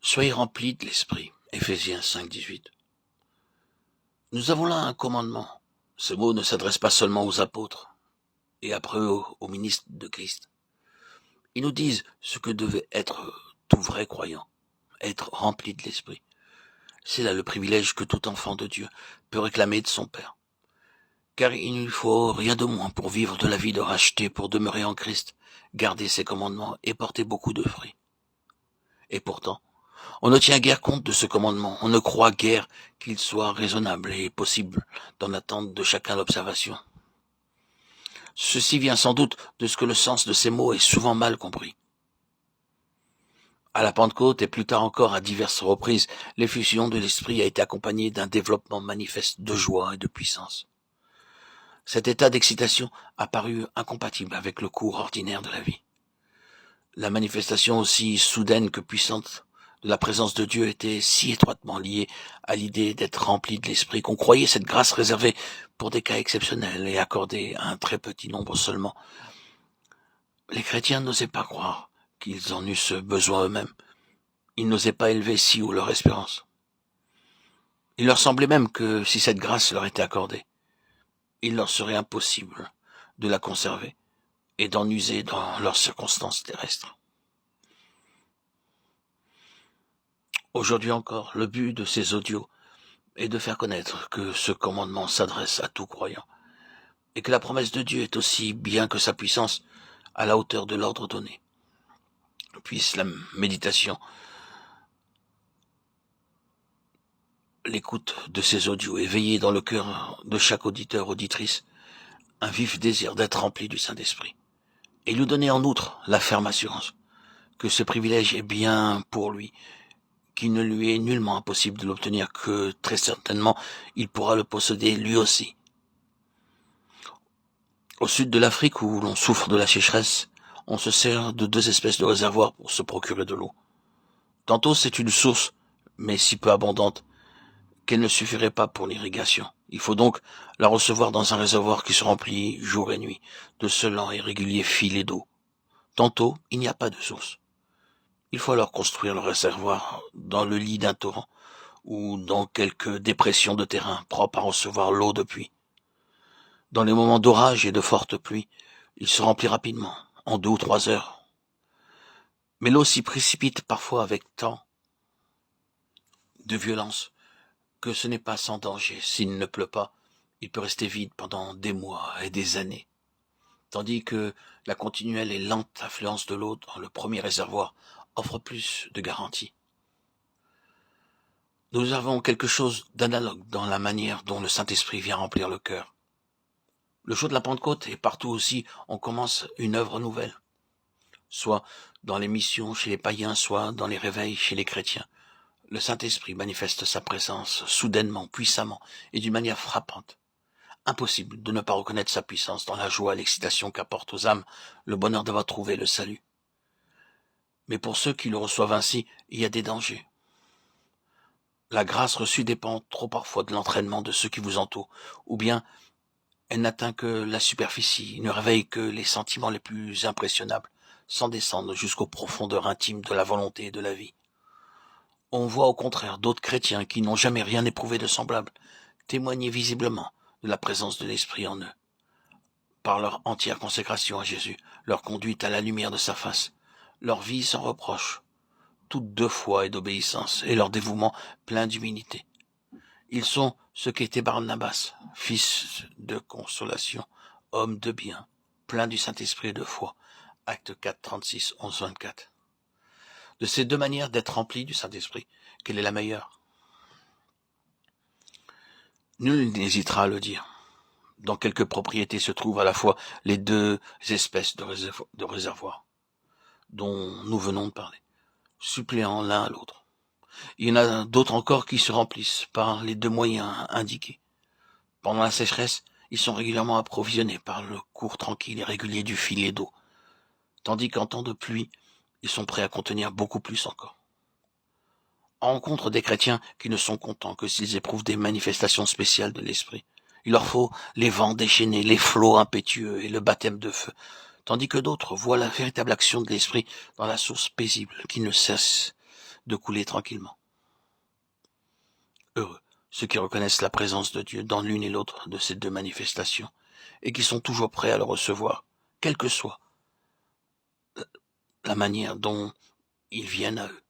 Soyez remplis de l'Esprit. Éphésiens 5,18. Nous avons là un commandement. Ce mot ne s'adresse pas seulement aux apôtres et après aux ministres de Christ. Ils nous disent ce que devait être tout vrai croyant, être rempli de l'Esprit. C'est là le privilège que tout enfant de Dieu peut réclamer de son Père. Car il ne lui faut rien de moins pour vivre de la vie de racheté, pour demeurer en Christ, garder ses commandements et porter beaucoup de fruits. Et pourtant, on ne tient guère compte de ce commandement, on ne croit guère qu'il soit raisonnable et possible dans l'attente de chacun l'observation. Ceci vient sans doute de ce que le sens de ces mots est souvent mal compris. À la Pentecôte et plus tard encore à diverses reprises, l'effusion de l'Esprit a été accompagnée d'un développement manifeste de joie et de puissance. Cet état d'excitation a paru incompatible avec le cours ordinaire de la vie. La manifestation aussi soudaine que puissante de la présence de Dieu était si étroitement liée à l'idée d'être rempli de l'Esprit qu'on croyait cette grâce réservée pour des cas exceptionnels et accordée à un très petit nombre seulement. Les chrétiens n'osaient pas croire qu'ils en eussent besoin eux-mêmes. Ils n'osaient pas élever si haut leur espérance. Il leur semblait même que si cette grâce leur était accordée, il leur serait impossible de la conserver et d'en user dans leurs circonstances terrestres. Aujourd'hui encore, le but de ces audios est de faire connaître que ce commandement s'adresse à tout croyant et que la promesse de Dieu est aussi bien que sa puissance à la hauteur de l'ordre donné. Puisse la méditation, l'écoute de ces audios éveiller dans le cœur de chaque auditeur, auditrice, un vif désir d'être rempli du Saint-Esprit et lui donner en outre la ferme assurance que ce privilège est bien pour lui, qu'il ne lui est nullement impossible de l'obtenir, que très certainement il pourra le posséder lui aussi. Au sud de l'Afrique, où l'on souffre de la sécheresse, on se sert de deux espèces de réservoirs pour se procurer de l'eau. Tantôt c'est une source, mais si peu abondante, qu'elle ne suffirait pas pour l'irrigation. Il faut donc la recevoir dans un réservoir qui se remplit jour et nuit de ce lent et régulier filet d'eau. Tantôt, il n'y a pas de source. Il faut alors construire le réservoir dans le lit d'un torrent ou dans quelque dépression de terrain propre à recevoir l'eau de pluie. Dans les moments d'orage et de forte pluie, il se remplit rapidement, en 2 ou 3 heures. Mais l'eau s'y précipite parfois avec tant de violence que ce n'est pas sans danger. S'il ne pleut pas, il peut rester vide pendant des mois et des années. Tandis que la continuelle et lente affluence de l'eau dans le premier réservoir offre plus de garantie. Nous avons quelque chose d'analogue dans la manière dont le Saint-Esprit vient remplir le cœur. Le jour de la Pentecôte et partout aussi, on commence une œuvre nouvelle. Soit dans les missions chez les païens, soit dans les réveils chez les chrétiens. Le Saint-Esprit manifeste sa présence soudainement, puissamment et d'une manière frappante. Impossible de ne pas reconnaître sa puissance dans la joie et l'excitation qu'apporte aux âmes le bonheur d'avoir trouvé le salut. Mais pour ceux qui le reçoivent ainsi, il y a des dangers. La grâce reçue dépend trop parfois de l'entraînement de ceux qui vous entourent, ou bien elle n'atteint que la superficie, ne réveille que les sentiments les plus impressionnables, sans descendre jusqu'aux profondeurs intimes de la volonté et de la vie. On voit au contraire d'autres chrétiens qui n'ont jamais rien éprouvé de semblable, témoigner visiblement de la présence de l'Esprit en eux, par leur entière consécration à Jésus, leur conduite à la lumière de sa face, leur vie sans reproche, toute de foi et d'obéissance, et leur dévouement plein d'humilité. Ils sont ce qu'était Barnabas, fils de consolation, homme de bien, plein du Saint-Esprit et de foi. Actes 4, 36, 11, 24. De ces deux manières d'être rempli du Saint-Esprit, quelle est la meilleure? Nul n'hésitera à le dire. Dans quelques propriétés se trouvent à la fois les deux espèces de réservoirs dont nous venons de parler, suppléant l'un à l'autre. Il y en a d'autres encore qui se remplissent par les deux moyens indiqués. Pendant la sécheresse, ils sont régulièrement approvisionnés par le cours tranquille et régulier du filet d'eau, tandis qu'en temps de pluie, ils sont prêts à contenir beaucoup plus encore. On rencontre des chrétiens qui ne sont contents que s'ils éprouvent des manifestations spéciales de l'esprit. Il leur faut les vents déchaînés, les flots impétueux et le baptême de feu, tandis que d'autres voient la véritable action de l'esprit dans la source paisible qui ne cesse de couler tranquillement. Heureux ceux qui reconnaissent la présence de Dieu dans l'une et l'autre de ces deux manifestations et qui sont toujours prêts à le recevoir, quelle que soit la manière dont ils viennent à eux.